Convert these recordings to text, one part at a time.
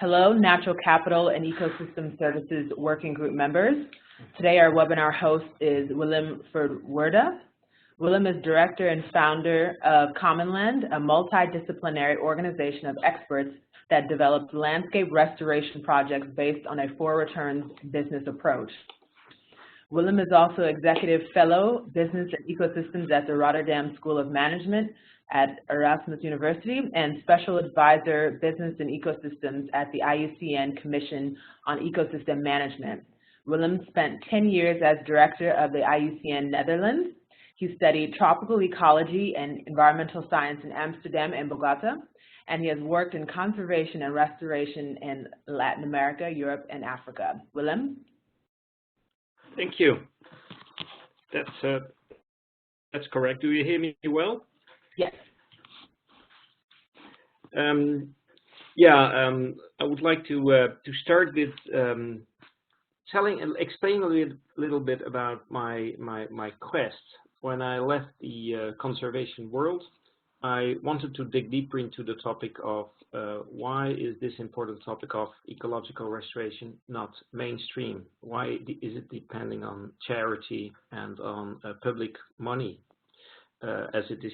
Hello, Natural Capital and Ecosystem Services Working Group members. Today our webinar host is Willem Ferwerda. Willem is director and founder of Commonland, a multidisciplinary organization of experts that develops landscape restoration projects based on a for-returns business approach. Willem is also Executive Fellow, Business and Ecosystems at the Rotterdam School of Management at Erasmus University and Special Advisor, Business and Ecosystems at the IUCN Commission on Ecosystem Management. Willem spent 10 years as Director of the IUCN Netherlands. He studied tropical ecology and environmental science in Amsterdam and Bogota, and he has worked in conservation and restoration in Latin America, Europe, and Africa. Willem? Thank you. That's correct. Do you hear me well? Yes. I would like to start with explaining a little bit about my quest. When I left the conservation world, I wanted to dig deeper into the topic of why is this important topic of ecological restoration not mainstream? Why is it depending on charity and on public money? As it is,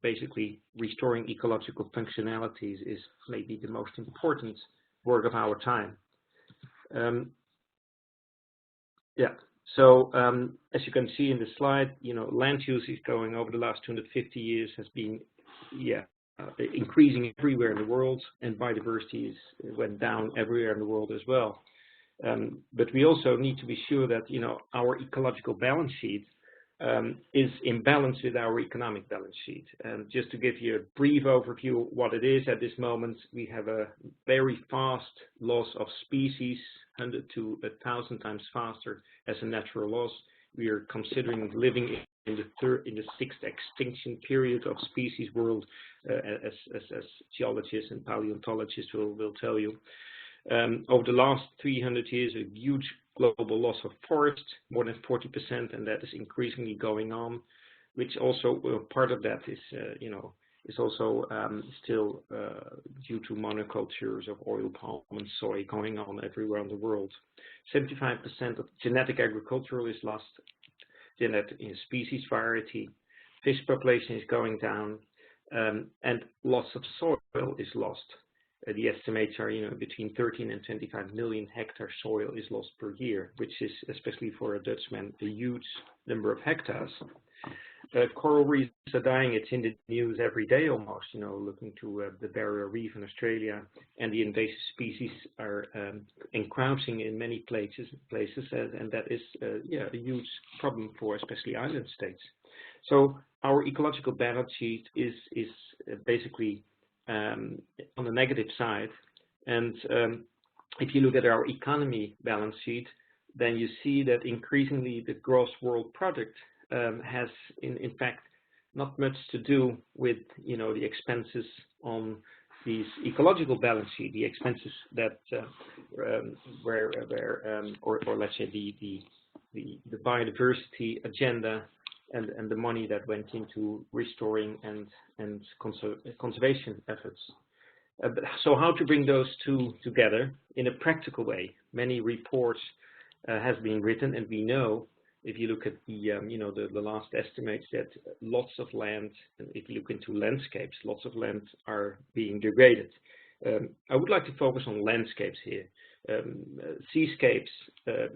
basically restoring ecological functionalities is maybe the most important work of our time. So as you can see in the slide, land use is going over the last 250 years has been, increasing everywhere in the world, and biodiversity went down everywhere in the world as well. But we also need to be sure that, our ecological balance sheet is in balance with our economic balance sheet. And just to give you a brief overview of what it is at this moment, we have a very fast loss of species, 100 to 1,000 times faster as a natural loss. We are considering living in the sixth extinction period of species world, as geologists and paleontologists will tell you. Over the last 300 years, a huge global loss of forest, more than 40%, and that is increasingly going on, which also part of that is, is also still due to monocultures of oil palm and soy going on everywhere in the world. 75% of genetic agriculture is lost, genetic species variety, fish population is going down, and loss of soil is lost. The estimates are, between 13 and 25 million hectares soil is lost per year, which is, especially for a Dutchman, a huge number of hectares. Coral reefs are dying. It's in the news every day almost, looking to the barrier reef in Australia, and the invasive species are encroaching in many places, and that is, a huge problem for especially island states. So our ecological balance sheet is basically on the negative side, and if you look at our economy balance sheet, then you see that increasingly the gross world product has in fact not much to do with the expenses on these ecological balance sheet, the expenses that or let's say the biodiversity agenda and the money that went into restoring and conservation efforts. So how to bring those two together in a practical way? Many reports has been written, and we know, if you look at the last estimates, that lots of land, and if you look into landscapes, lots of land are being degraded. I would like to focus on landscapes here. Seascapes,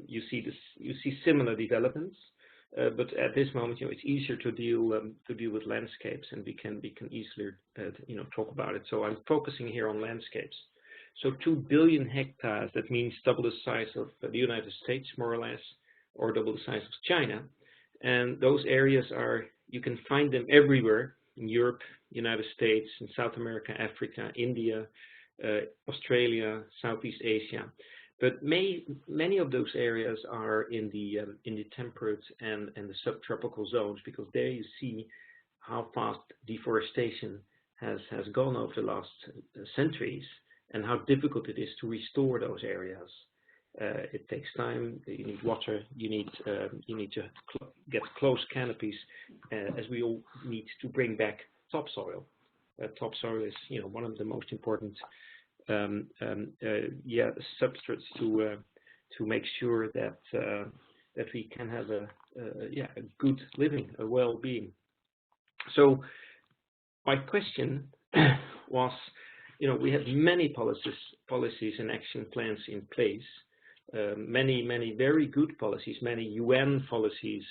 you see similar developments. But at this moment, it's easier to deal with landscapes, and we can easily talk about it. So I'm focusing here on landscapes. So 2 billion hectares, that means double the size of the United States, more or less, or double the size of China. And those areas you can find them everywhere in Europe, United States, in South America, Africa, India, Australia, Southeast Asia. But many of those areas are in the temperate and the subtropical zones, because there you see how fast deforestation has gone over the last centuries, and how difficult it is to restore those areas. It takes time. You need water. You need to get close canopies, as we all need to bring back topsoil. Topsoil is one of the most important substrates to make sure that that we can have a good living, a well-being. So my question was, we have many policies and action plans in place. Many very good policies, many UN policies.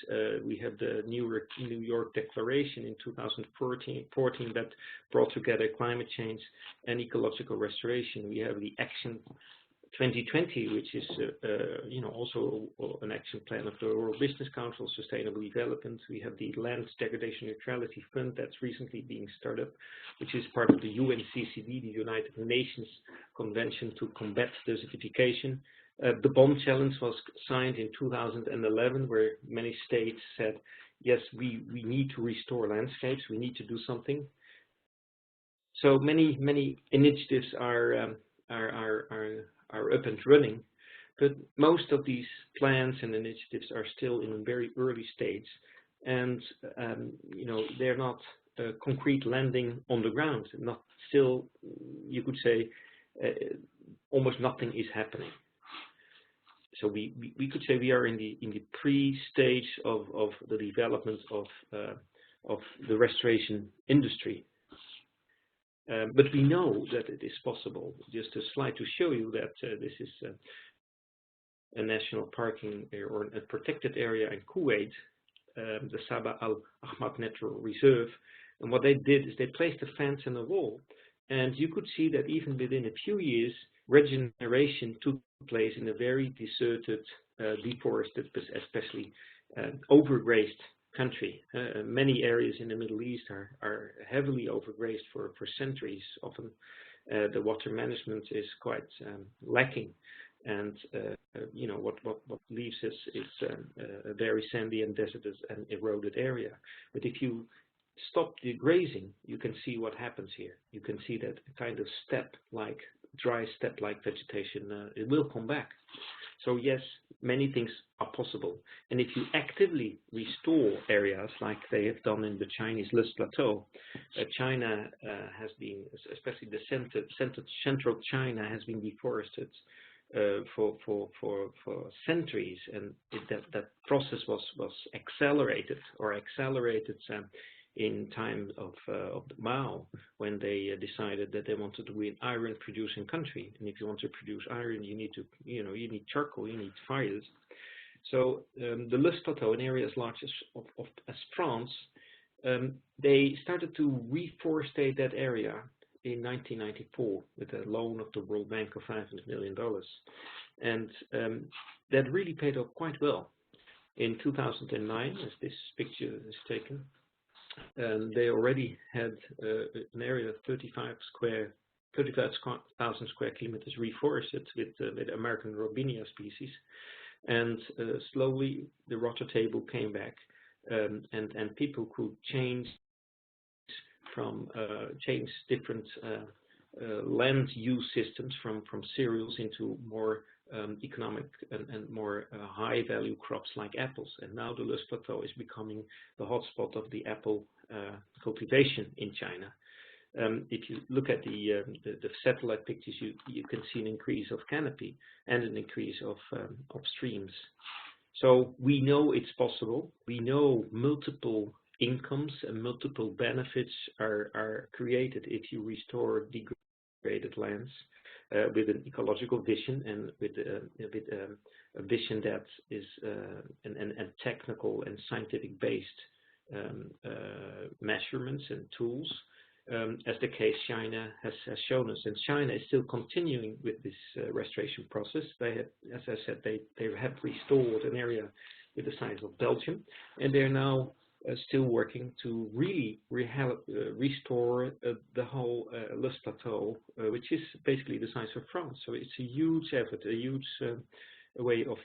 We have the New York Declaration in 2014 that brought together climate change and ecological restoration. We have the Action 2020, which is also an action plan of the World Business Council, Sustainable Development. We have the Land Degradation Neutrality Fund that's recently being started, which is part of the UNCCD, the United Nations Convention to Combat Desertification. The Bonn Challenge was signed in 2011, where many states said, yes, we need to restore landscapes, we need to do something. So many initiatives are up and running, but most of these plans and initiatives are still in a very early stage, and they're not concrete landing on the ground. Not still, you could say, almost nothing is happening. So we could say we are in the pre-stage of the development of the restoration industry. But we know that it is possible. Just a slide to show you that this is a national parking or a protected area in Kuwait, the Sabah Al Ahmad Natural Reserve. And what they did is they placed a fence and a wall. And you could see that even within a few years, regeneration took place in a very deserted, deforested, but especially overgrazed country. Many areas in the Middle East are heavily overgrazed for centuries. Often the water management is quite lacking, and what leaves us is a very sandy and deserted and eroded area. But if you stop the grazing, you can see what happens here. You can see that kind of dry steppe-like vegetation, it will come back. So yes, many things are possible. And if you actively restore areas like they have done in the Chinese Loess Plateau, China has been, especially the central China, has been deforested for centuries, and that process was accelerated in time of Mao, when they decided that they wanted to be an iron-producing country, and if you want to produce iron, you need charcoal, you need fires. So the Loess Plateau, in areas large as France, they started to reforestate that area in 1994 with a loan of the World Bank of $500 million, and that really paid off quite well. In 2009, as this picture is taken, they already had an area of 35,000 square kilometers reforested with American Robinia species, and slowly the water table came back, and people could change different land use systems from cereals into more economic and more high-value crops like apples. And now the Loess Plateau is becoming the hotspot of the apple cultivation in China. If you look at the satellite pictures, you can see an increase of canopy and an increase of streams. So we know it's possible. We know multiple incomes and multiple benefits are created if you restore degraded lands with an ecological vision and with a vision that is and technical and scientific based measurements and tools, as the case China has shown us. And China is still continuing with this restoration process. They have, as I said, they have restored an area with the size of Belgium, and they're now still working to really restore the whole Loess Plateau, which is basically the size of France. So it's a huge effort, a huge way of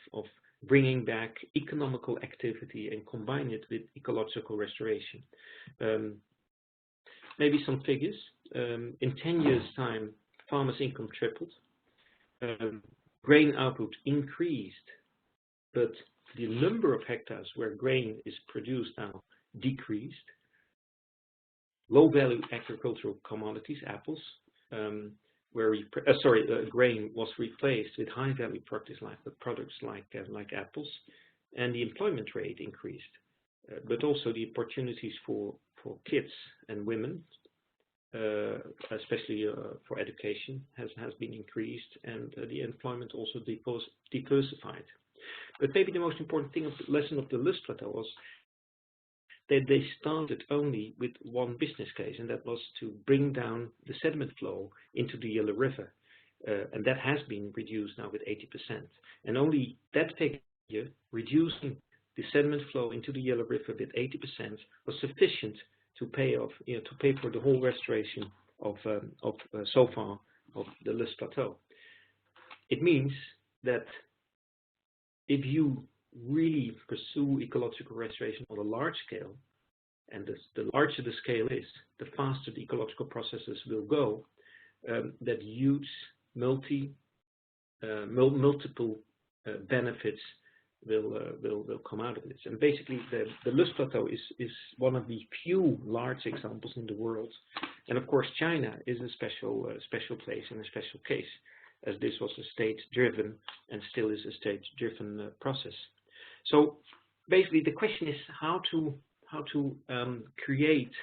bringing back economical activity and combine it with ecological restoration. Maybe some figures. In 10 years' time, farmers' income tripled. Grain output increased, but the number of hectares where grain is produced now decreased. Low-value agricultural commodities, apples, where grain was replaced with high-value products like apples, and the employment rate increased. But also the opportunities for kids and women, especially for education, has been increased, and the employment also diversified. But maybe the most important thing of the lesson of the Lust Plateau was that they started only with one business case, and that was to bring down the sediment flow into the Yellow River. And that has been reduced now with 80%. And only that figure, reducing the sediment flow into the Yellow River with 80%, was sufficient to pay off, to pay for the whole restoration of so far of the Lust Plateau. It means that if you really pursue ecological restoration on a large scale, and the larger the scale is, the faster the ecological processes will go, that huge multiple benefits will come out of this. And basically the Lust Plateau is one of the few large examples in the world. And of course China is a special place and a special case, as this was a state-driven and still is a state-driven process. So basically the question is how to create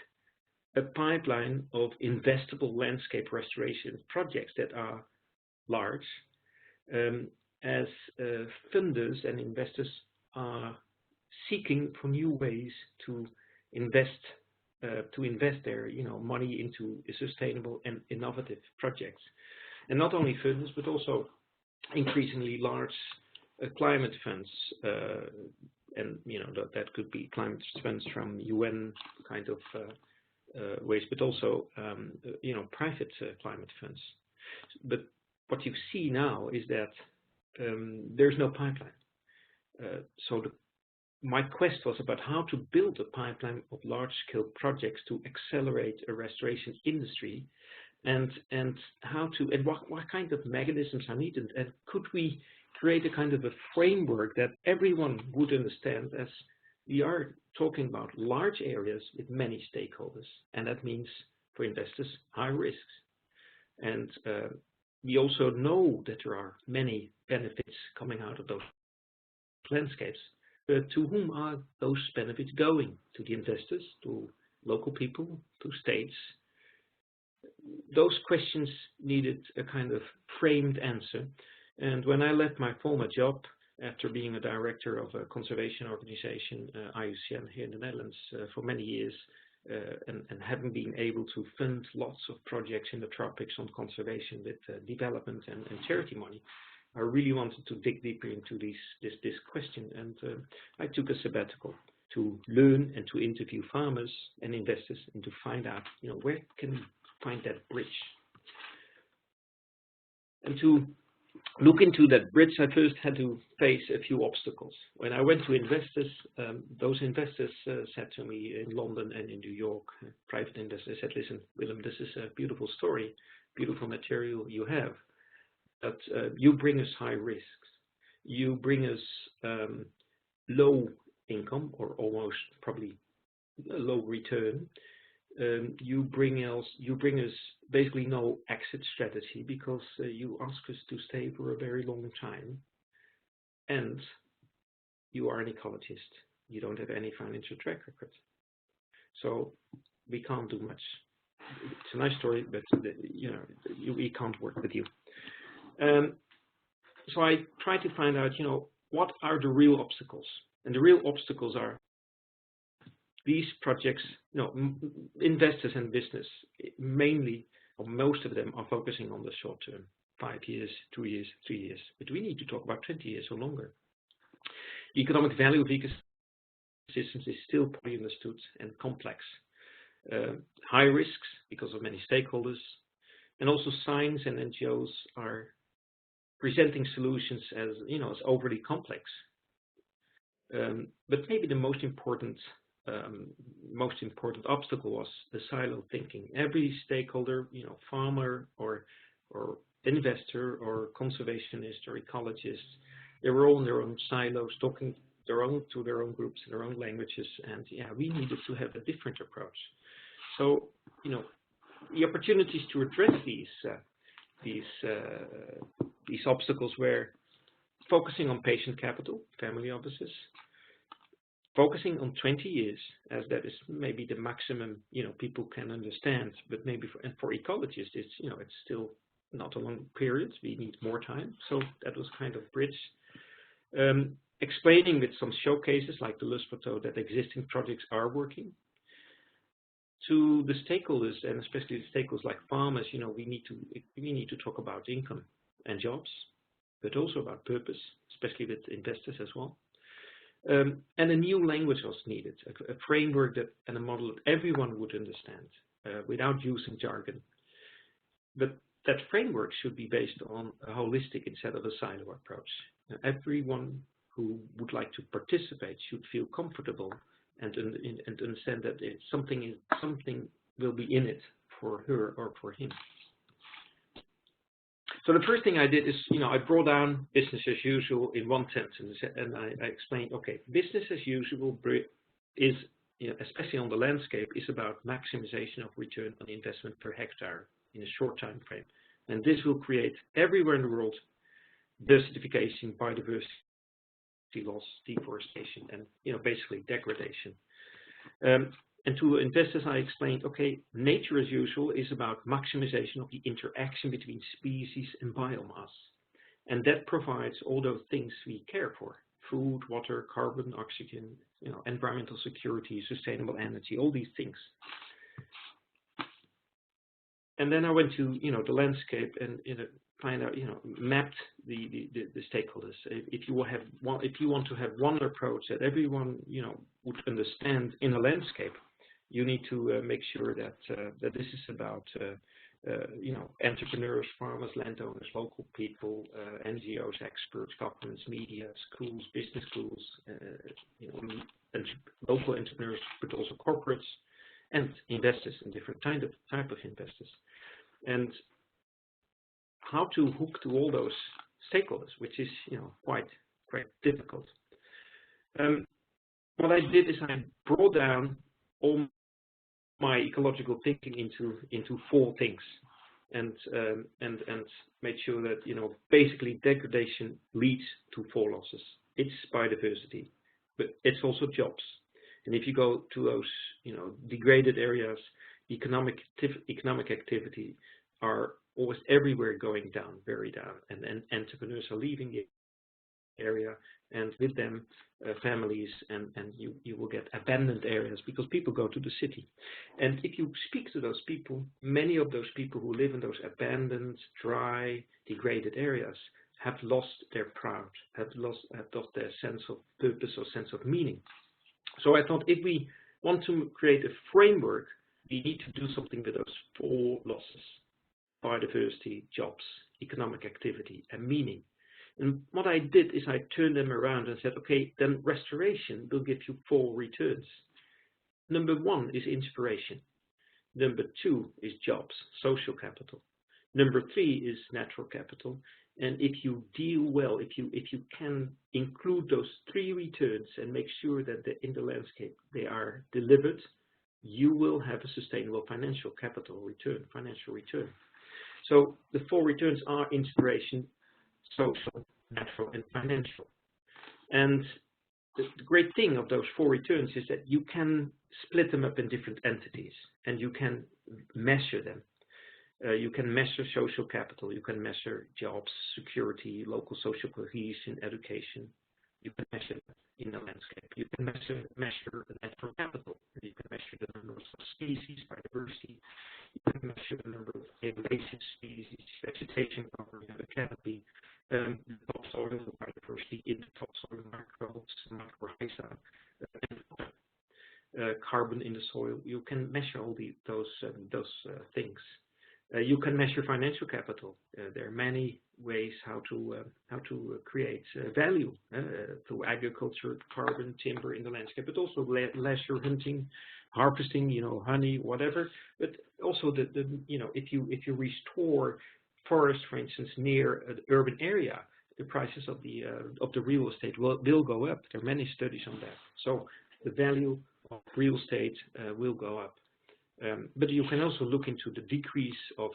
a pipeline of investable landscape restoration projects that are large, as funders and investors are seeking for new ways to invest their money into sustainable and innovative projects. And not only funders, but also increasingly large climate funds, and that could be climate funds from UN kind of ways, but also private climate funds. But what you see now is that there's no pipeline. So my quest was about how to build a pipeline of large-scale projects to accelerate a restoration industry, and what kind of mechanisms are needed, and could we create a kind of a framework that everyone would understand, as we are talking about large areas with many stakeholders, and that means for investors high risks. And we also know that there are many benefits coming out of those landscapes, but to whom are those benefits going? To the investors, to local people, to states? Those questions needed a kind of framed answer. And when I left my former job, after being a director of a conservation organization, IUCN here in the Netherlands, for many years, and having been able to fund lots of projects in the tropics on conservation with development and charity money, I really wanted to dig deeper into this question. And I took a sabbatical to learn and to interview farmers and investors and to find out, where can we find that bridge? And to look into that bridge, I first had to face a few obstacles. When I went to investors, those investors said to me in London and in New York, private investors said, listen, Willem, this is a beautiful story, beautiful material you have, but you bring us high risks. You bring us low income, or almost probably a low return. You bring us basically no exit strategy, because you ask us to stay for a very long time, and you are an ecologist. You don't have any financial track record, so we can't do much. It's a nice story, but we can't work with you. So I try to find out, what are the real obstacles, and the real obstacles are these projects. Investors and business mainly, or most of them, are focusing on the short term, 5 years, 2 years, 3 years. But we need to talk about 20 years or longer. The economic value of ecosystems is still poorly understood and complex. High risks because of many stakeholders, and also science and NGOs are presenting solutions as as overly complex. But maybe the most important obstacle was the silo thinking. Every stakeholder, farmer or investor or conservationist or ecologist, they were all in their own silos, talking to their own groups, their own languages, and we needed to have a different approach. So, the opportunities to address these obstacles were focusing on patient capital, family offices, focusing on 20 years, as that is maybe the maximum people can understand. But maybe for ecologists, it's it's still not a long period. We need more time. So that was kind of bridge. Explaining with some showcases like the Lustfoto that existing projects are working. To the stakeholders, and especially the stakeholders like farmers, we need to talk about income and jobs, but also about purpose, especially with investors as well. And a new language was needed, a framework and a model that everyone would understand without using jargon. But that framework should be based on a holistic instead of a silo approach. Everyone who would like to participate should feel comfortable and understand that something will be in it for her or for him. So the first thing I did is, I brought down business as usual in one sentence, and I explained, okay, business as usual is, especially on the landscape, is about maximization of return on investment per hectare in a short time frame. And this will create everywhere in the world desertification, biodiversity loss, deforestation, and basically degradation. And to investors, I explained, okay, nature as usual is about maximization of the interaction between species and biomass. And that provides all those things we care for: food, water, carbon, oxygen, environmental security, sustainable energy, all these things. And then I went to, the landscape and kind of, mapped the stakeholders. If you want to have one approach that everyone, would understand in a landscape, you need to make sure that this is about, entrepreneurs, farmers, landowners, local people, NGOs, experts, governments, media, schools, business schools, and local entrepreneurs, but also corporates and investors and different type of investors. And how to hook to all those stakeholders, which is quite difficult. What I did is I brought down all my ecological thinking into 4 things, and made sure that basically degradation leads to 4 losses. It's biodiversity, but it's also jobs. And if you go to those degraded areas, economic activity are almost everywhere going down, very down, and entrepreneurs are leaving the area, and with them families, and you will get abandoned areas because people go to the city. And if you speak to those people, many of those people who live in those abandoned, dry, degraded areas have lost their pride, have lost their sense of purpose or sense of meaning. So I thought, if we want to create a framework, we need to do something with those 4 losses: biodiversity, jobs, economic activity, and meaning. And what I did is I turned them around and said, okay, then restoration will give you 4 returns. Number 1 is inspiration. Number 2 is jobs, social capital. Number 3 is natural capital. And if you deal well, if you can include those 3 returns and make sure that in the landscape they are delivered, you will have a sustainable financial capital return, financial return. So the 4 returns are inspiration, social, natural, and financial. And the great thing of those 4 returns is that you can split them up in different entities, and you can measure them. You can measure social capital, you can measure jobs, security, local social cohesion, education. You can measure that in the landscape. You can measure the natural capital. You can measure the number of species, biodiversity. You can measure the number of invasive species, vegetation cover, the canopy, the topsoil biodiversity in the topsoil, microbes, mycorrhiza, and carbon in the soil. You can measure all those things. You can measure financial capital. There are many ways how to create value through agriculture, carbon, timber in the landscape, but also leisure hunting, harvesting, honey, whatever. But also if you restore forest, for instance, near an urban area, the prices of the real estate will go up. There are many studies on that. So the value of real estate will go up. But you can also look into the decrease of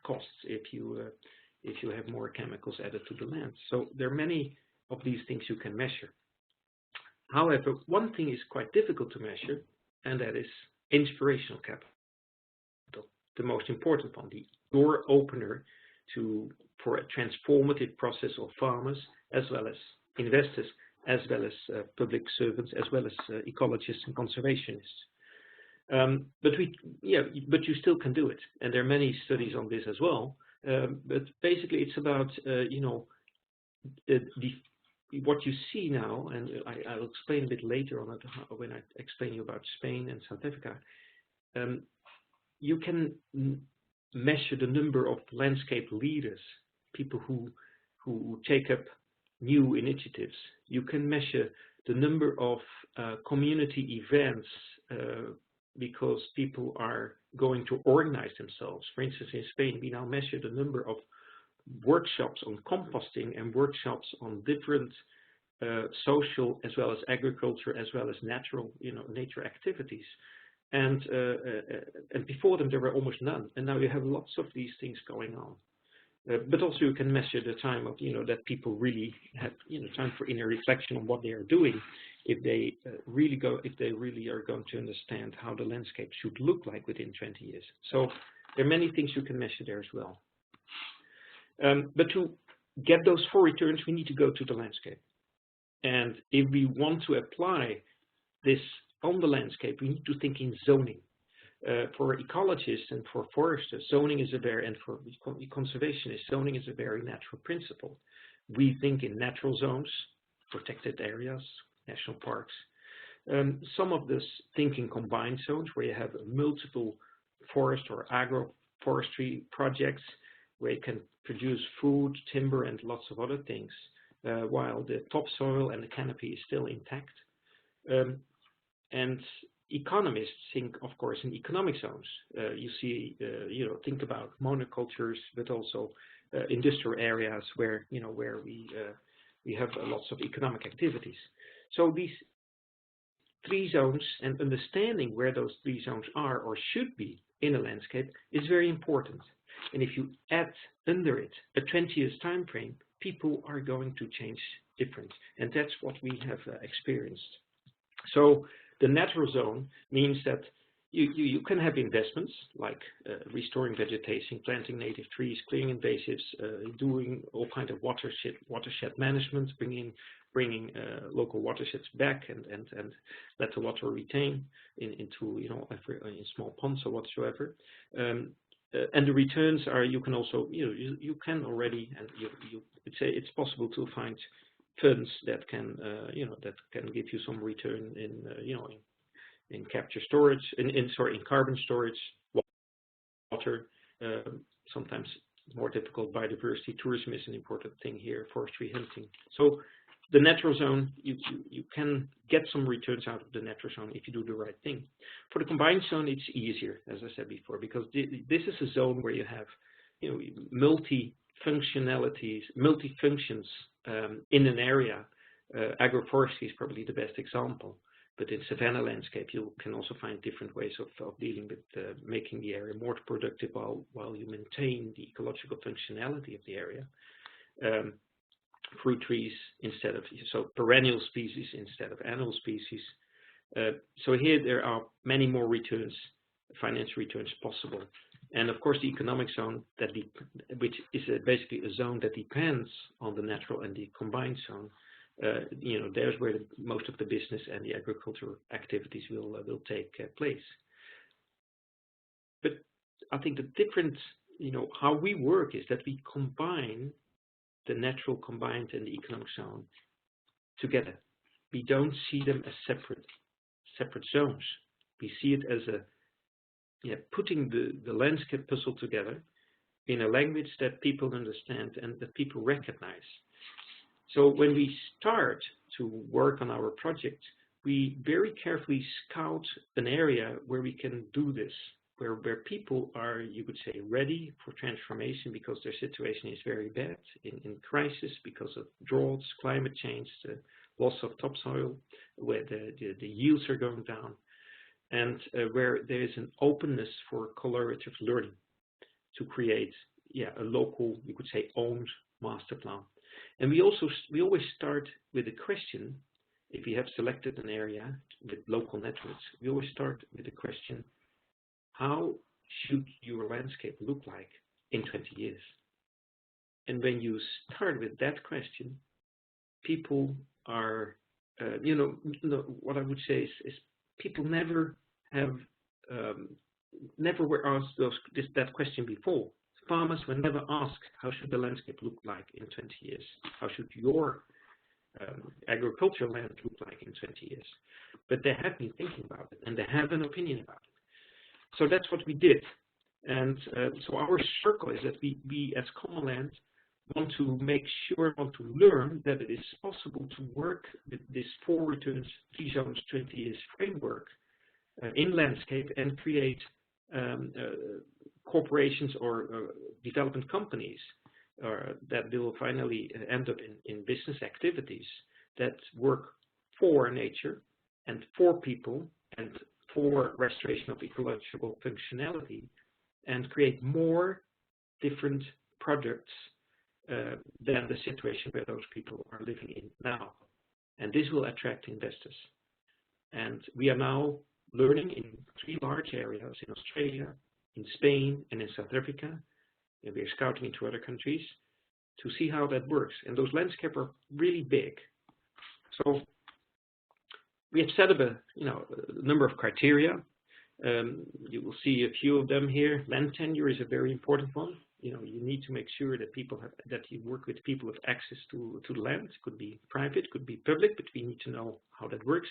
costs if you have more chemicals added to the land. So there are many of these things you can measure. However, one thing is quite difficult to measure, and that is inspirational capital, the most important one, the door opener for a transformative process of farmers, as well as investors, as well as public servants, as well as ecologists and conservationists. But you still can do it, and there are many studies on this as well. But basically, it's about what you see now, and I'll explain a bit later on when I explain you about Spain and South Africa. You can measure the number of landscape leaders, people who take up new initiatives. You can measure the number of community events because people are going to organize themselves. For instance, in Spain, we now measure the number of workshops on composting and workshops on different social as well as agriculture as well as nature activities. And before them there were almost none, and now you have lots of these things going on. But also you can measure the time of that people really have time for inner reflection on what they are doing, if they really are going to understand how the landscape should look like within 20 years. So there are many things you can measure there as well. But to get those 4 returns, we need to go to the landscape. And if we want to apply this on the landscape, we need to think in zoning. For ecologists and for foresters, zoning is and for conservationists, zoning is a very natural principle. We think in natural zones, protected areas, national parks. Some of this think in combined zones where you have multiple forest or agroforestry projects where you can produce food, timber, and lots of other things, while the topsoil and the canopy is still intact. And economists think, of course, in economic zones. You see, think about monocultures, but also industrial areas where we have lots of economic activities. So these 3 zones and understanding where those 3 zones are or should be in a landscape is very important. And if you add under it a 20 years time frame, people are going to change different, and that's what we have experienced. So the natural zone means that you can have investments like restoring vegetation, planting native trees, clearing invasives, doing all kinds of watershed management, bringing local watersheds back and let the water retain into in small ponds or whatsoever. And the returns are you can also you can already, and you would say it's possible to find funds that can give you some return in capture storage, in carbon storage, water. Sometimes more difficult biodiversity. Tourism is an important thing here. Forestry, hunting. So the natural zone, you can get some returns out of the natural zone if you do the right thing. For the combined zone, it's easier, as I said before, because this is a zone where you have multi-functionalities, multi-functions in an area. Agroforestry is probably the best example, but in savanna landscape you can also find different ways of dealing with making the area more productive while you maintain the ecological functionality of the area. Fruit trees so perennial species instead of annual species. So here there are many more returns, financial returns possible. And of course the economic zone, which is basically a zone that depends on the natural and the combined zone, there's where most of the business and the agricultural activities will take place. But I think the difference, how we work is that we combine the natural combined and the economic zone together. We don't see them as separate zones. We see it as putting the landscape puzzle together in a language that people understand and that people recognize. So when we start to work on our project, we very carefully scout an area where we can do this, where people are, you could say, ready for transformation because their situation is very bad, in crisis because of droughts, climate change, the loss of topsoil, where the yields are going down. and where there is an openness for collaborative learning to create, a local, you could say, owned master plan. And we always start with a question. If you have selected an area with local networks, we always start with the question: how should your landscape look like in 20 years? And when you start with that question, people are, what I would say is people never were asked that question before. Farmers were never asked, how should the landscape look like in 20 years? How should your agricultural land look like in 20 years? But they have been thinking about it, and they have an opinion about it. So that's what we did. And so our circle is that we as Commonland want to learn that it is possible to work with this 4 returns, 3 zones, 20 years framework in landscape and create corporations or development companies that will finally end up in business activities that work for nature and for people and for restoration of ecological functionality, and create more different products than the situation where those people are living in now. And this will attract investors. And we are now learning in 3 large areas in Australia, in Spain, and in South Africa. And we are scouting into other countries to see how that works. And those landscapes are really big. So we have set up a number of criteria. You will see a few of them here. Land tenure is a very important one. You need to make sure that you work with people with access to the land. It could be private, could be public, but we need to know how that works.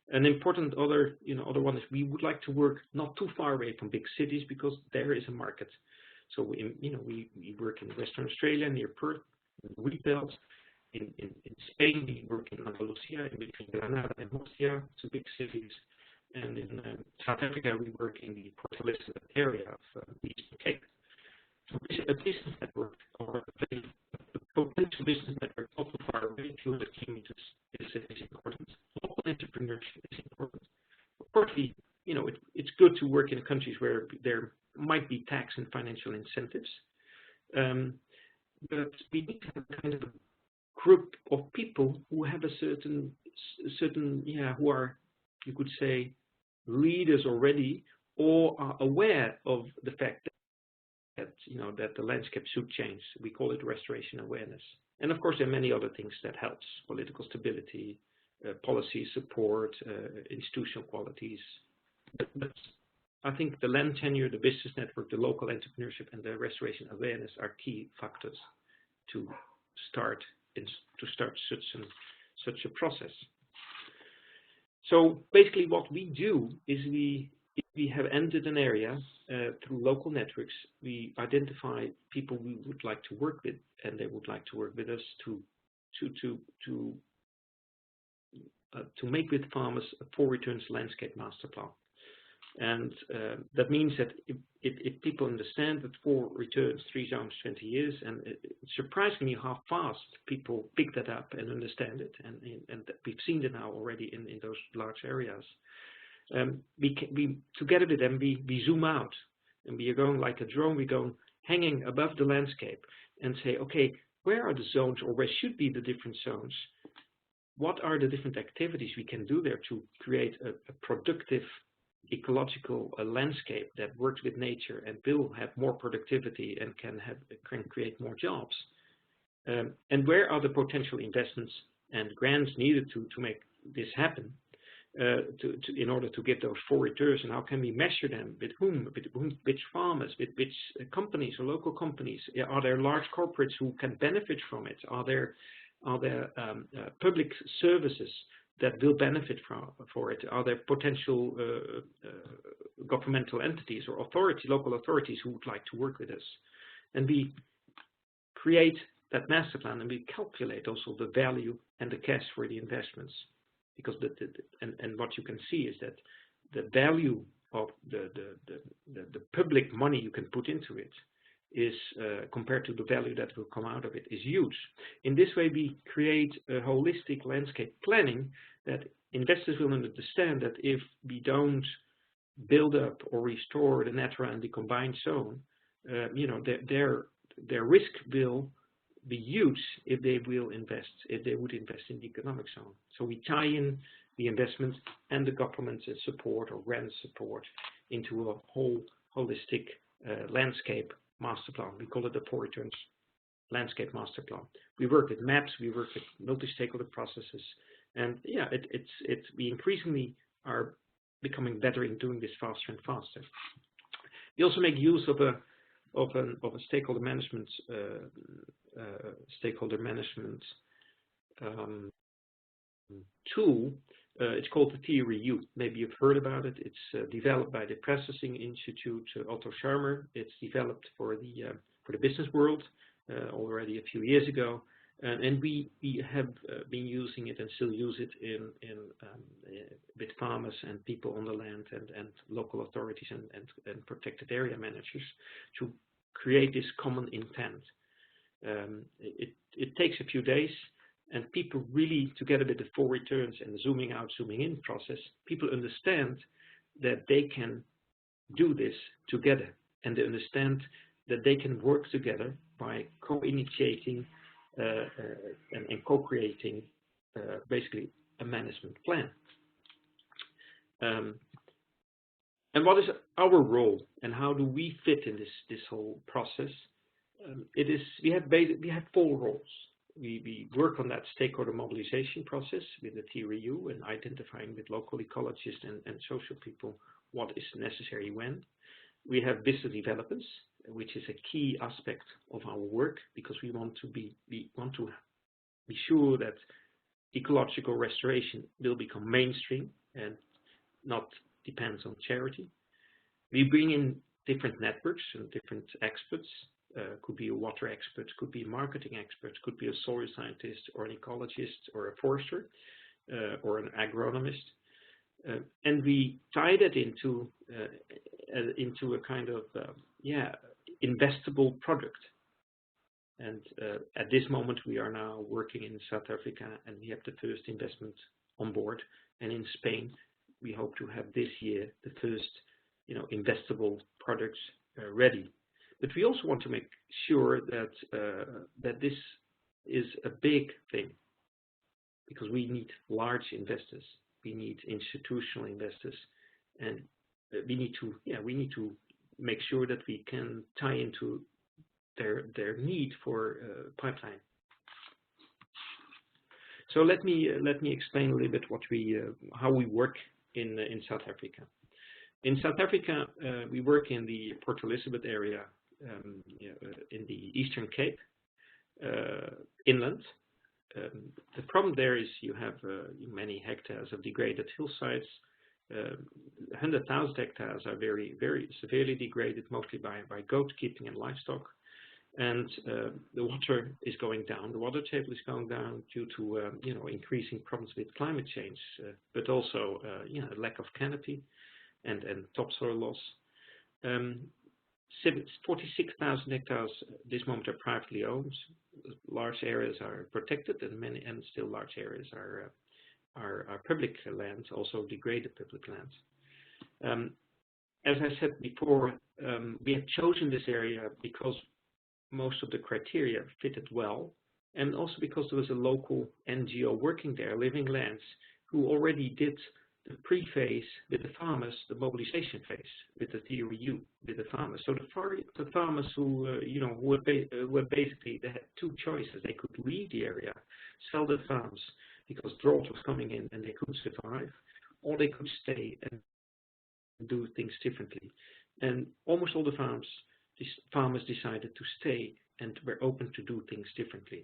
An important other one is we would like to work not too far away from big cities, because there is a market. So we work in Western Australia near Perth, in the wheat belt. In Spain, we work in Andalusia, in between Granada and Murcia, 2 big cities. And in South Africa, we work in the Port Elizabeth area of the Eastern Cape. So a business network, or a potential business network not too far away, 200 kilometers, is important. Local entrepreneurship is important. Of course, it's good to work in countries where there might be tax and financial incentives. But we need to have kind of a group of people who have a certain, who are, you could say, leaders already, or are aware of the fact that the landscape should change. We call it restoration awareness. And of course, there are many other things that helps: political stability, policy support, institutional qualities. But I think the land tenure, the business network, the local entrepreneurship, and the restoration awareness are key factors to start such a process. So basically, what we do is we have entered an area through local networks. We identify people we would like to work with, and they would like to work with us to make with farmers a 4 returns landscape master plan. And that means that if people understand that 4 returns, 3 zones, 20 years, and it's surprising how fast people pick that up and understand it, and we've seen it now already in those large areas. We together with them, we zoom out, and we are going like a drone. We go hanging above the landscape and say, okay, where are the zones, or where should be the different zones? What are the different activities we can do there to create a productive ecological landscape that works with nature and will have more productivity and can create more jobs? And where are the potential investments and grants needed to make this happen? In order to get those 4 returns, and how can we measure them? With whom? Which farmers? With which companies or local companies? Are there large corporates who can benefit from it? Are there public services that will benefit for it? Are there potential governmental entities or local authorities who would like to work with us? And we create that master plan, and we calculate also the value and the cash for the investments. Because and what you can see is that the value of the public money you can put into it is, compared to the value that will come out of it, is huge. In this way, we create a holistic landscape planning that investors will understand that if we don't build up or restore the natural and the combined zone, their risk will be huge if they would invest in the economic zone. So we tie in the investment and the government's support or grant support into a whole holistic landscape master plan. We call it the 4 returns landscape master plan. We work with maps, we work with multi-stakeholder processes, and yeah, we increasingly are becoming better in doing this faster and faster. We also make use of a stakeholder management tool. It's called the TREU. Maybe you've heard about it. It's developed by the Processing Institute, Otto Scharmer. It's developed for the business world already a few years ago, and we have been using it and still use it with farmers and people on the land and local authorities and protected area managers to create this common intent. It takes a few days, and people really, together with the 4 returns and the zooming out, zooming in process, people understand that they can do this together, and they understand that they can work together by co-initiating and co-creating basically a management plan. And what is our role, and how do we fit in this whole process? We have 4 roles. We work on that stakeholder mobilization process with the TREU and identifying with local ecologists and social people what is necessary when. We have business developments, which is a key aspect of our work, because we want to be sure that ecological restoration will become mainstream and not depends on charity. We bring in different networks and different experts. Could be a water expert, could be a marketing expert, could be a soil scientist or an ecologist or a forester or an agronomist. And we tie that into a kind of investable product. And at this moment, we are now working in South Africa, and we have the first investment on board. And in Spain, we hope to have this year the first, investable products ready. But we also want to make sure that this is a big thing, because we need large investors, we need institutional investors, and we need to make sure that we can tie into their need for pipeline. So let me explain a little bit how we work in South Africa. In South Africa, we work in the Port Elizabeth area. In the Eastern Cape, inland. The problem there is you have many hectares of degraded hillsides. 100,000 hectares are very, very severely degraded, mostly by goat keeping and livestock. And the water is going down. The water table is going down due to increasing problems with climate change, but also lack of canopy and topsoil loss. 46,000 hectares at this moment are privately owned. Large areas are protected, and still large areas are public lands, also degraded public lands. As I said before, we have chosen this area because most of the criteria fitted well, and also because there was a local NGO working there, Living Lands, who already did the pre-phase with the farmers, the mobilization phase with the TREU with the farmers. So the farmers who were basically, they had 2 choices. They could leave the area, sell their farms because drought was coming in and they couldn't survive, or they could stay and do things differently. And almost all the farmers decided to stay and were open to do things differently.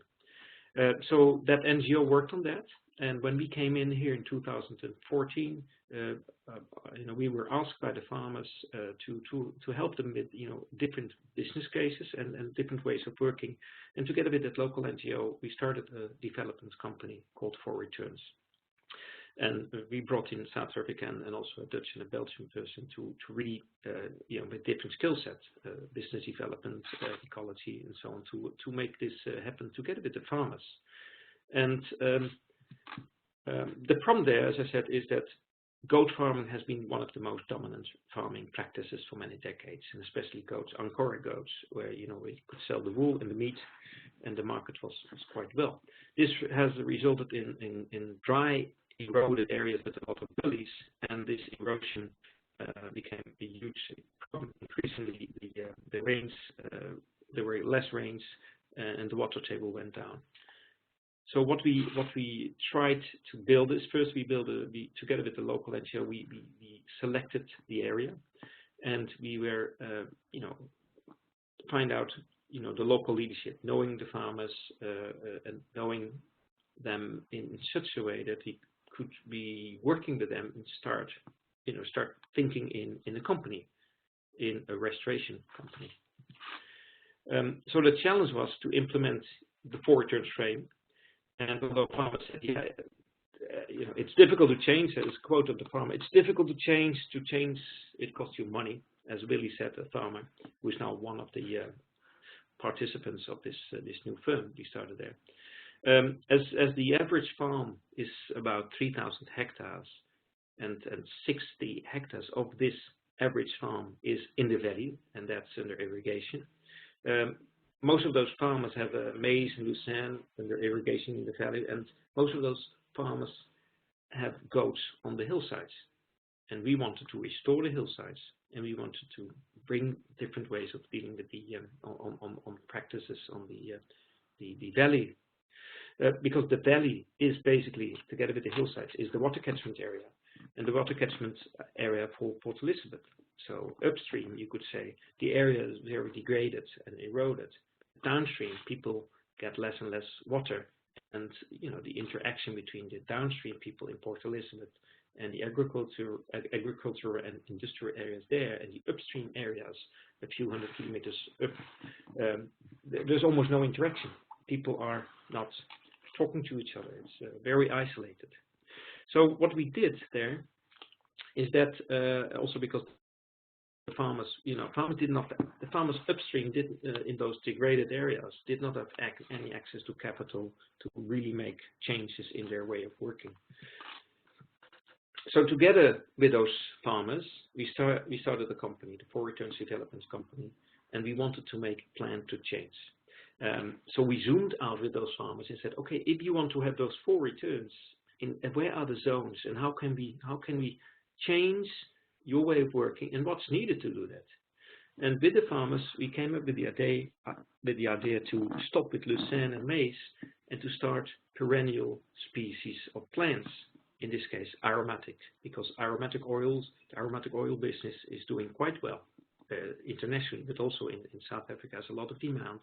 So that NGO worked on that, and when we came in here in 2014, we were asked by the farmers to help them with different business cases and different ways of working. And together with that local NGO, we started a development company called 4 Returns. And we brought in South African and also a Dutch and a Belgian person to really, with different skill sets, business development, ecology, and so on, to make this happen together with the farmers. And the problem there, as I said, is that goat farming has been one of the most dominant farming practices for many decades, and especially goats, Angora goats, where you could sell the wool and the meat, and the market was quite well. This has resulted in dry, eroded areas with a lot of gullies, and this erosion became a huge problem. Increasingly, the rains, there were less rains, and the water table went down. So what we tried to build is, first we together with the local NGO, we selected the area, and we were find out the local leadership, knowing the farmers and knowing them in such a way that we could be working with them and start thinking in a company, in a restoration company. So the challenge was to implement the 4 returns frame. And although farmers said, it's difficult to change, as a quote of the farmer, it's difficult to change, it costs you money, as Willy said, a farmer, who is now one of the participants of this new firm we started there. As the average farm is about 3,000 hectares, and 60 hectares of this average farm is in the valley, and that's under irrigation. Most of those farmers have maize and lucerne under irrigation in the valley, and most of those farmers have goats on the hillsides. And we wanted to restore the hillsides, and we wanted to bring different ways of dealing with the on practices on the valley, because the valley is basically, together with the hillsides, is the water catchment area, and the water catchment area for Port Elizabeth. So upstream, you could say, the area is very degraded and eroded. Downstream, people get less and less water, and the interaction between the downstream people in Port Elizabeth and the agriculture and industrial areas there, and the upstream areas a few hundred kilometers up, there's almost no interaction. People are not talking to each other. It's very isolated. So what we did there is that also because the farmers, the farmers upstream in those degraded areas did not have any access to capital to really make changes in their way of working. So together with those farmers, we started a company, the 4 Returns Development Company, and we wanted to make a plan to change. So we zoomed out with those farmers and said, okay, if you want to have those 4 returns, where are the zones, and how can we change your way of working, and what's needed to do that? And with the farmers, we came up with the idea to stop with lucerne and maize and to start perennial species of plants. In this case, aromatic, because aromatic oils, the aromatic oil business is doing quite well internationally, but also in South Africa has a lot of demand.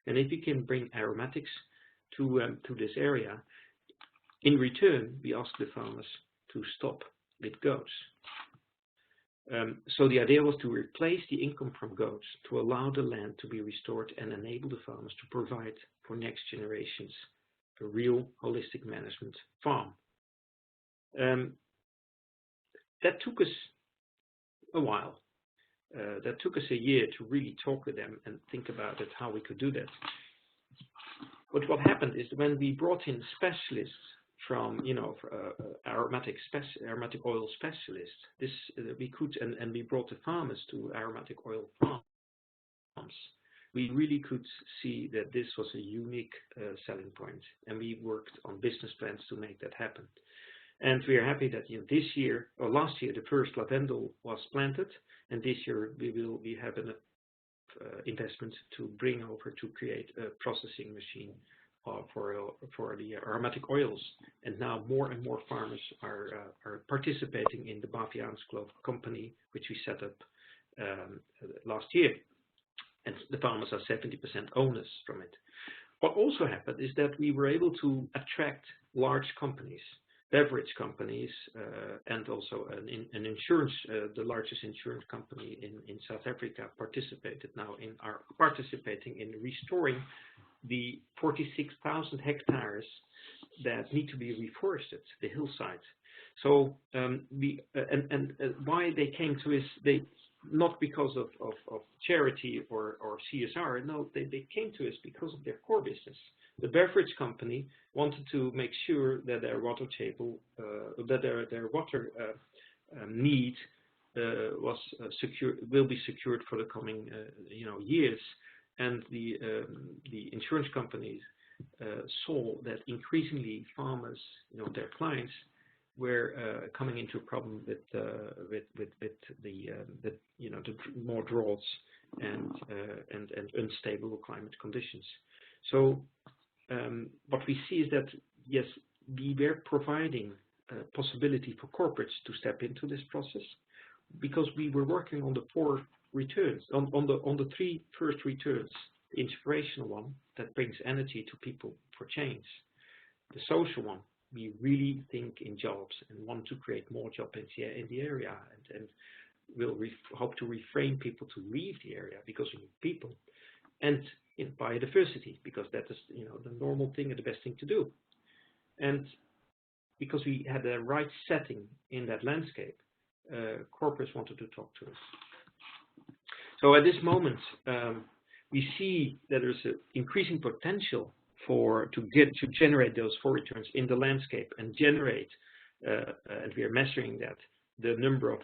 And if we can bring aromatics to this area, in return, we ask the farmers to stop with goats. So the idea was to replace the income from goats to allow the land to be restored and enable the farmers to provide for next generations a real holistic management farm. That took us a while. That took us a year to really talk with them and think about it, how we could do that. But what happened is when we brought in specialists from, aromatic oil specialists, we could, and we brought the farmers to aromatic oil farms. We really could see that this was a unique selling point, and we worked on business plans to make that happen. And we are happy that this year, or last year, the first lavendel was planted, and this year we have an investment to bring over to create a processing machine for the aromatic oils. And now more and more farmers are participating in the Baviaans Club company, which we set up last year. And the farmers are 70% owners from it. What also happened is that we were able to attract large companies, beverage companies, and also an insurance, the largest insurance company in South Africa are participating in restoring the 46,000 hectares that need to be reforested, the hillsides. So why they came to us, they not because of charity or CSR, no, they came to us because of their core business. The beverage company wanted to make sure that their water table, that their water need was will be secured for the coming years, and the insurance companies saw that increasingly farmers, their clients, were coming into a problem with the more droughts and unstable climate conditions. So what we see is that yes, we were providing a possibility for corporates to step into this process, because we were working on the 4 returns, on the 3 first returns. The inspirational one that brings energy to people for change. The social one, we really think in jobs and want to create more jobs in the area, and we'll hope to refrain people to leave the area because we need people. And in biodiversity, because that is the normal thing and the best thing to do. And because we had the right setting in that landscape, corporates wanted to talk to us. So at this moment, we see that there's an increasing potential to generate those 4 returns in the landscape and generate, and we are measuring that, the number of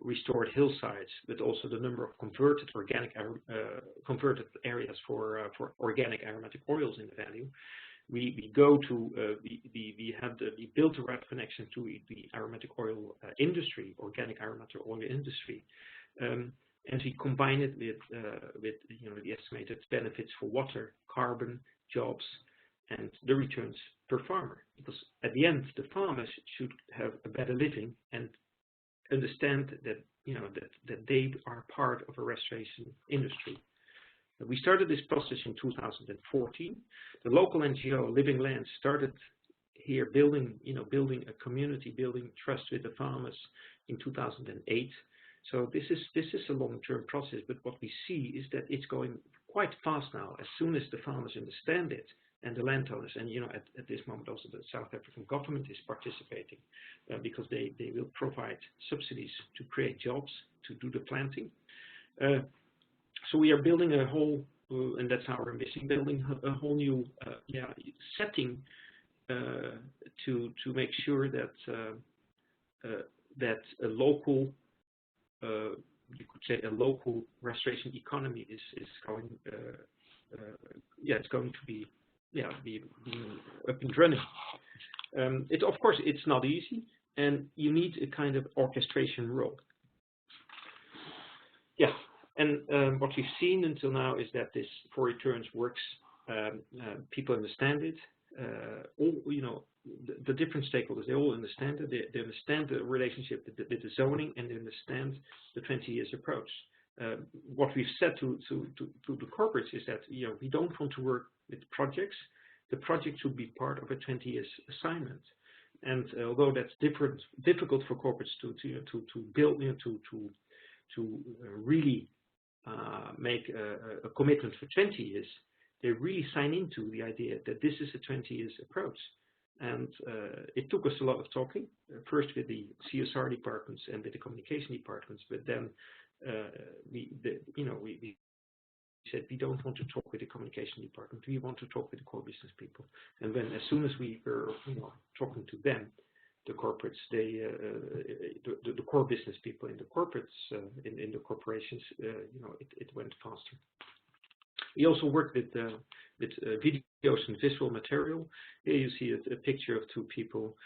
restored hillsides, but also the number of converted converted areas for organic aromatic oils in the value. We go to we built a right connection to the aromatic oil industry, organic aromatic oil industry, and we combine it with the estimated benefits for water, carbon, jobs, and the returns per farmer. Because at the end, the farmers should have a better living and understand that that they are part of a restoration industry. We started this process in 2014. The local NGO Living Land started here building a community, building trust with the farmers in 2008. So this is a long-term process, but what we see is that it's going quite fast now. As soon as the farmers understand it, and the landowners, and at this moment also the South African government is participating because they will provide subsidies to create jobs to do the planting. So we are building a whole, and that's our ambition, building a whole new setting to make sure that that a local, you could say a local restoration economy is going, it's going to be up and running. Of course, it's not easy, and you need a kind of orchestration role. Yeah, and what we've seen until now is that this 4 returns works. People understand it. All the different stakeholders, they all understand it. They understand the relationship with the zoning, and they understand the 20 years approach. What we've said to the corporates is that we don't want to work with projects. The project should be part of a 20 years assignment. And although that's difficult for corporates to build, to really make a commitment for 20 years, they really sign into the idea that this is a 20 years approach. And it took us a lot of talking, first with the CSR departments and with the communication departments, but then we said we don't want to talk with the communication department. We want to talk with the core business people. And then, as soon as we were talking to them, the corporates, the core business people in the corporates, in the corporations, it went faster. We also worked with videos and visual material. Here you see a picture of 2 people,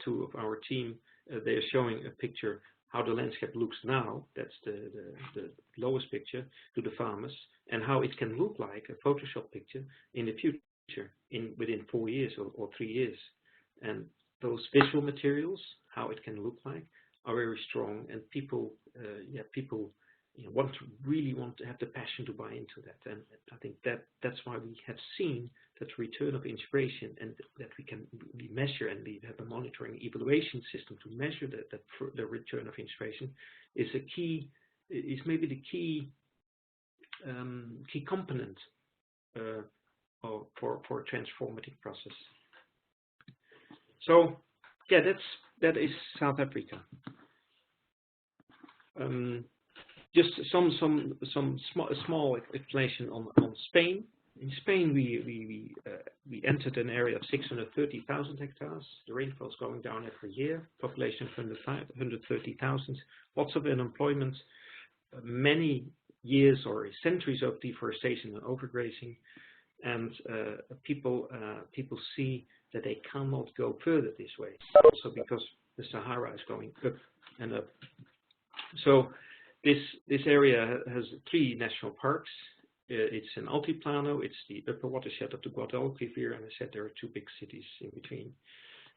2 of our team. They are showing a picture how the landscape looks now. That's the lowest picture to the farmers, and how it can look like a Photoshop picture in the future, within 4 years or 3 years. And those visual materials, how it can look like, are very strong, and people really want to have the passion to buy into that. And I think that's why we have seen that return of inspiration, and that we measure, and we have a monitoring evaluation system to measure the return of inspiration is maybe the key component for a transformative process. So yeah, that is South Africa. Just some small explanation on Spain. In Spain, we entered an area of 630,000 hectares. The rainfall is going down every year. Population of 130,000. Lots of unemployment. Many years or centuries of deforestation and overgrazing, and people see that they cannot go further this way. Also because the Sahara is going up and up. So this area has 3 national parks. It's an altiplano, it's the upper watershed of the Guadalquivir River, and I said there are 2 big cities in between,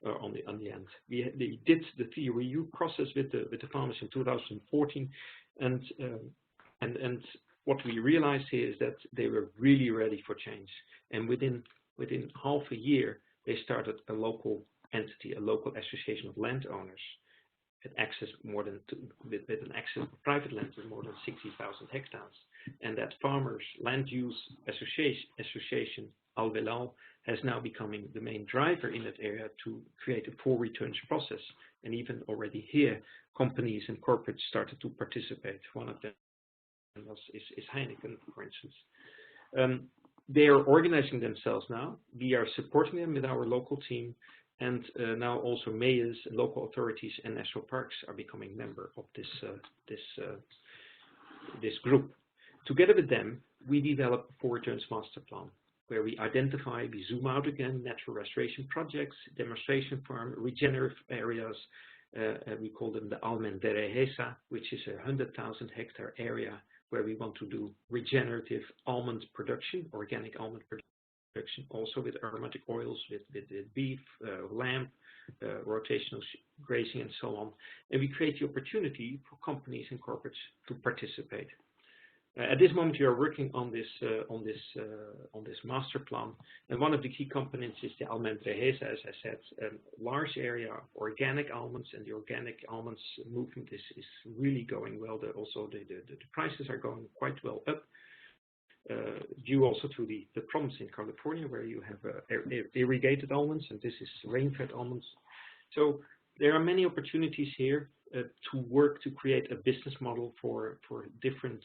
on the end. They did the TRU process with the farmers in 2014, and what we realized here is that they were really ready for change, and within half a year they started a local entity, a local association of landowners. Access with an access to private land of more than 60,000 hectares, and that farmers land use association Alvelal has now becoming the main driver in that area to create a full returns process. And even already here, companies and corporates started to participate. One of them is Heineken, for instance. They are organizing themselves now. We are supporting them with our local team. And now also mayors, local authorities, and national parks are becoming member of this group. Together with them, we develop a full returns master plan, where we identify, we zoom out again, natural restoration projects, demonstration farm, regenerative areas. We call them the Almen Derehesa, which is a 100,000 hectare area where we want to do regenerative almond production, organic almond production. Also with aromatic oils, with beef, lamb, rotational grazing, and so on. And we create the opportunity for companies and corporates to participate. At this moment, we are working on this master plan, and one of the key components is the Almen Derehesa, as I said, a large area of organic almonds, and the organic almonds movement is really going well. Also, the prices are going quite well up. Due also to the problems in California, where you have irrigated almonds, and this is rain-fed almonds. So there are many opportunities here to work to create a business model for different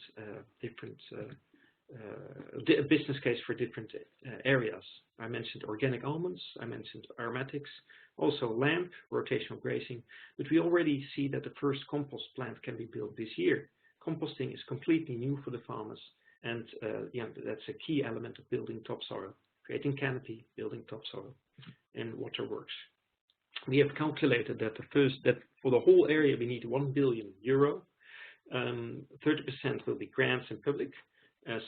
business case for different areas. I mentioned organic almonds, I mentioned aromatics, also lamb, rotational grazing, but we already see that the first compost plant can be built this year. Composting is completely new for the farmers. And yeah, that's a key element of building topsoil, creating canopy, building topsoil, and waterworks. We have calculated that that for the whole area we need €1 billion. 30% will be grants and public.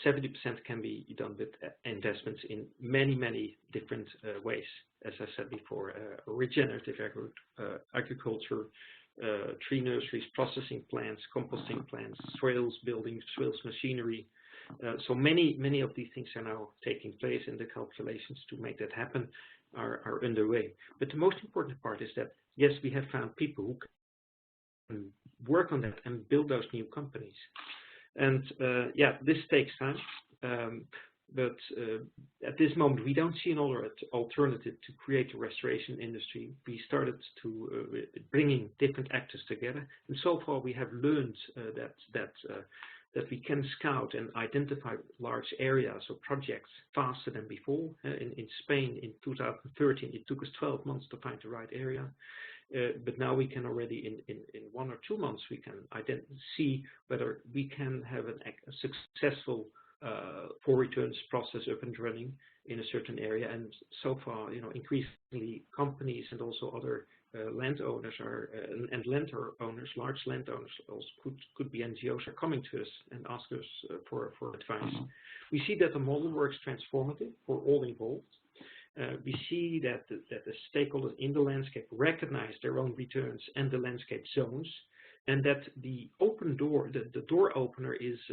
70% can be done with investments in many different ways. As I said before, regenerative agriculture, tree nurseries, processing plants, composting plants, swales buildings, swales machinery. So many of these things are now taking place, and the calculations to make that happen are underway. But the most important part is that, yes, we have found people who can work on that and build those new companies. And yeah, this takes time. But at this moment, we don't see another alternative to create a restoration industry. We started to bringing different actors together, and so far we have learned that we can scout and identify large areas or projects faster than before. In Spain, in 2013, it took us 12 months to find the right area. But now we can already, in 1 or 2 months, we can see whether we can have a successful full returns process up and running in a certain area. And so far, increasingly companies and also other landowners and landowners, large landowners, also could be NGOs, are coming to us and ask us for advice. We see that the model works transformative for all involved. We see that the stakeholders in the landscape recognize their own returns and the landscape zones, and that the open door, the door opener is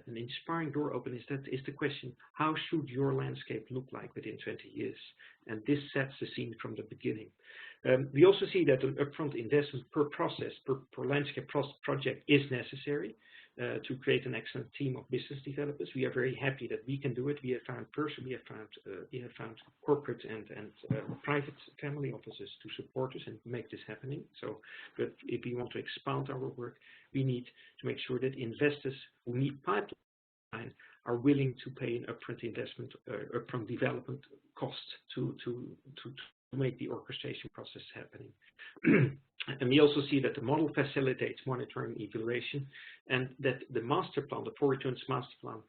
an inspiring door opener. Is the question: how should your landscape look like within 20 years? And this sets the scene from the beginning. We also see that an upfront investment per process, per landscape project is necessary. to create an excellent team of business developers. We are very happy that we can do it. We have found corporate and private family offices to support us and make this happening. So, but if we want to expand our work, we need to make sure that investors who need pipeline are willing to pay an upfront investment, upfront development cost to make the orchestration process happening. And we also see that the model facilitates monitoring and evaluation, and that the master plan, the 4 returns master plan,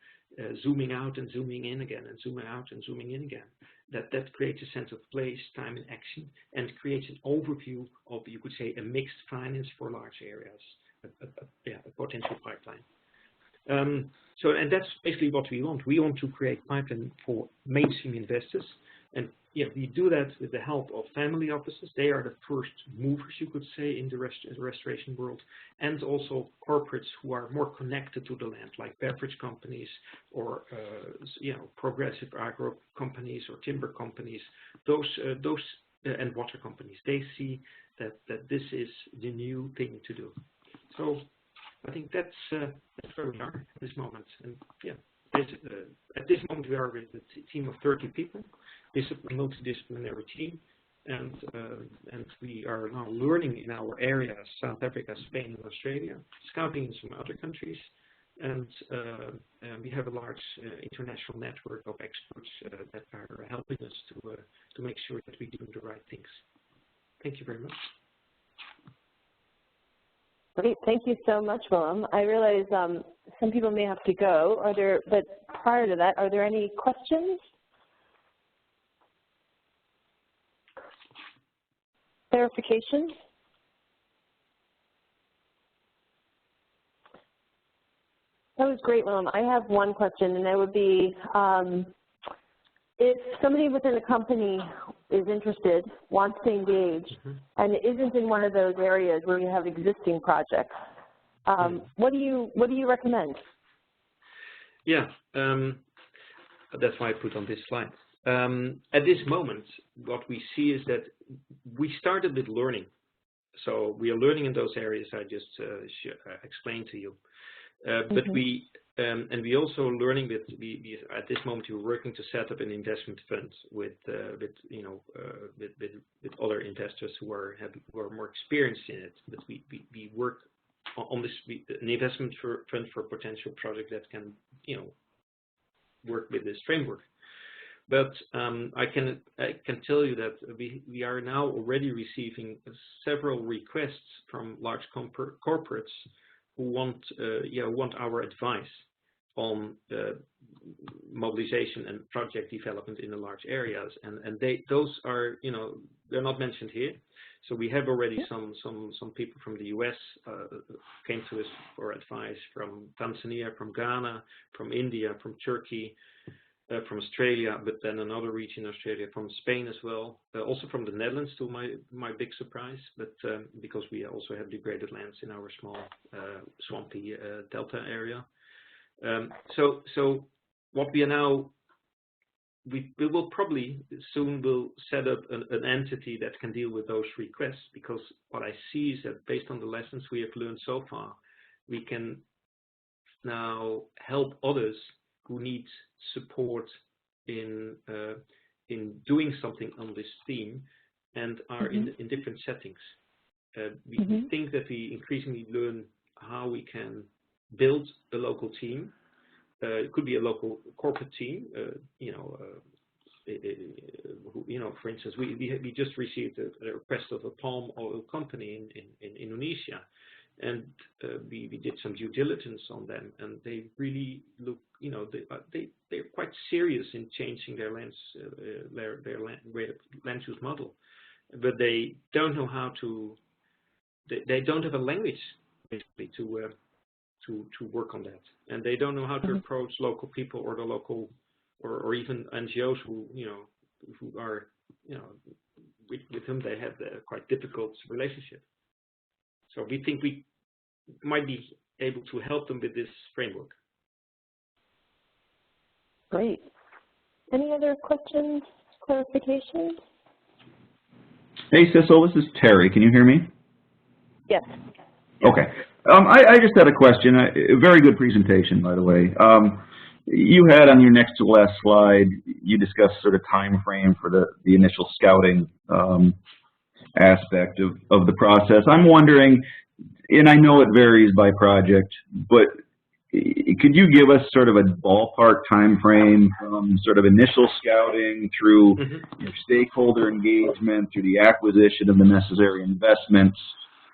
zooming out and zooming in again, and zooming out and zooming in again, that creates a sense of place, time, and action, and creates an overview of, you could say, a mixed finance for large areas, a potential pipeline. And that's basically what we want. We want to create pipeline for mainstream investors. And yeah, we do that with the help of family offices. They are the first movers, you could say, in the restoration world, and also corporates who are more connected to the land, like beverage companies or progressive agro companies or timber companies. Those and water companies. They see that this is the new thing to do. So I think that's where we are at this moment. And yeah, at this moment we are with a team of 30 people. This is a multidisciplinary team, and we are now learning in our areas, South Africa, Spain, and Australia, scouting in some other countries, and we have a large international network of experts that are helping us to make sure that we do the right things. Thank you very much. Great, thank you so much, Willem. I realize some people may have to go. But prior to that, are there any questions? Clarifications? That was great, Willem. I have one question, and that would be, if somebody within the company is interested, wants to engage, and isn't in one of those areas where you have existing projects, what do you recommend? Yeah, that's why I put on this slide. At this moment, what we see is that we started with learning. So we are learning in those areas I just explained to you. But we also learning that at this moment we're working to set up an investment fund with other investors who are more experienced in it. But we work on this an investment fund for potential project that can work with this framework. But I can tell you that we are now already receiving several requests from large corporates who want our advice on mobilization and project development in the large areas, and those are they're not mentioned here. So we have already some people from the US came to us for advice, from Tanzania, from Ghana, from India, from Turkey, from Australia, but then another region in Australia, from Spain as well, also from the Netherlands, to my big surprise, but because we also have degraded lands in our small swampy delta area. So what we are now, we will probably soon will set up an entity that can deal with those requests, because what I see is that based on the lessons we have learned so far, we can now help others who need support in doing something on this theme and are in different settings. We think that we increasingly learn how we can build a local team. It could be a local corporate team. For instance, we just received a request of a palm oil company in Indonesia, and we did some due diligence on them, and they really look, they're quite serious in changing their land use model, but they don't know how to. They don't have a language basically to work on that, and they don't know how to approach local people or the local or even NGOs who are with whom they have a quite difficult relationship. So we think we might be able to help them with this framework. Great. Any other questions, clarifications? Hey, Sissel, this is Terry. Can you hear me? Yes. Okay. I just had a question. A very good presentation, by the way. You had on your next to last slide, you discussed sort of time frame for the initial scouting aspect of the process. I'm wondering, and I know it varies by project, but could you give us sort of a ballpark time frame from sort of initial scouting through stakeholder engagement, through the acquisition of the necessary investments,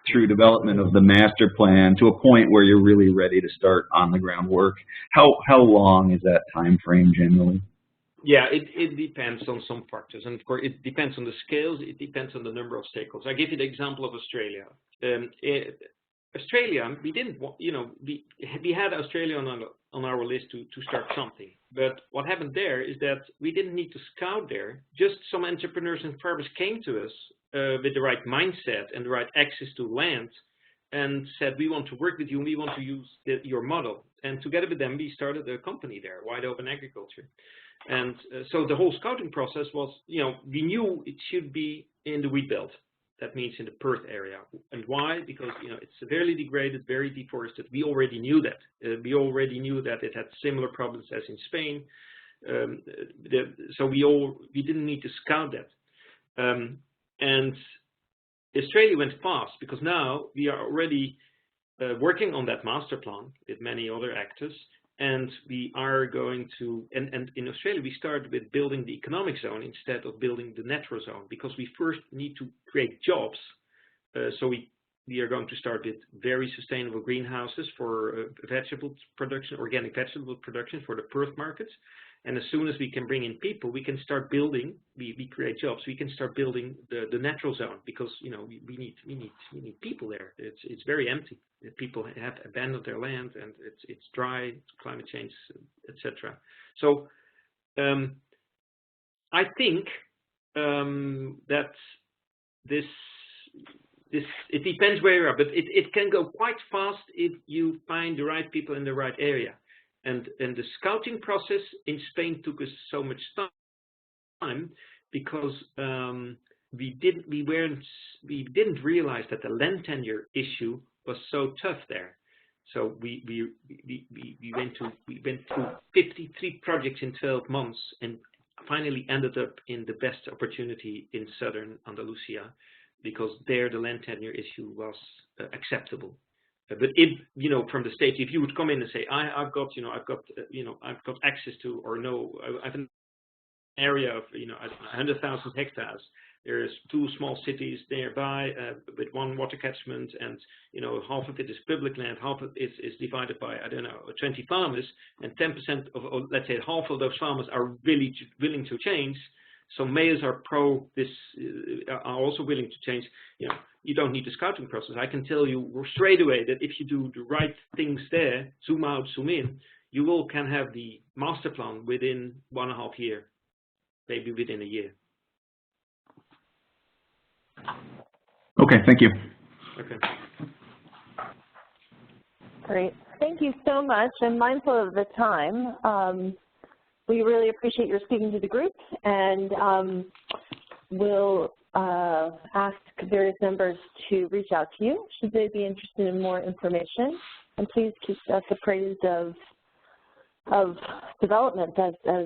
through development of the master plan to a point where you're really ready to start on the ground work? How long is that time frame generally? Yeah, it depends on some factors, and of course it depends on the scales. It depends on the number of stakeholders. I give you the example of Australia. Australia, we didn't, we had Australia on our list to start something, but what happened there is that we didn't need to scout there. Just some entrepreneurs and farmers came to us with the right mindset and the right access to land, and said, we want to work with you and we want to use your model. And together with them, we started a company there, Wide Open Agriculture. And so the whole scouting process was, we knew it should be in the wheat belt. That means in the Perth area. And why? Because it's severely degraded, very deforested. We already knew that. We already knew that it had similar problems as in Spain. So we didn't need to scout that. And Australia went fast because now we are already working on that master plan with many other actors. And we are going to, and in Australia, we started with building the economic zone instead of building the natural zone, because we first need to create jobs. So we are going to start with very sustainable greenhouses for vegetable production, organic vegetable production for the Perth markets. And as soon as we can bring in people, we can start building, we create jobs, we can start building the natural zone, because we need people there. It's very empty. People have abandoned their land, and it's dry, climate change, etc. So I think that it depends where you are, but it can go quite fast if you find the right people in the right area. And the scouting process in Spain took us so much time because we didn't realize that the land tenure issue was so tough there. So we went through 53 projects in 12 months and finally ended up in the best opportunity in southern Andalusia, because there the land tenure issue was acceptable. But if from the States, if you would come in and say, I've got access to, or no, I've an area of 100,000 hectares. There's 2 small cities nearby with 1 water catchment, and half of it is public land, half of it is divided by 20 farmers, and 10% of, let's say, half of those farmers are really willing to change. So mayors are are also willing to change. You don't need the scouting process. I can tell you straight away that if you do the right things there, zoom out, zoom in, you can have the master plan within 1.5 years, maybe within a year. Okay, thank you. Okay. Great. Thank you so much. I'm mindful of the time. We really appreciate your speaking to the group, and we'll ask various members to reach out to you should they be interested in more information. And please keep us appraised of development as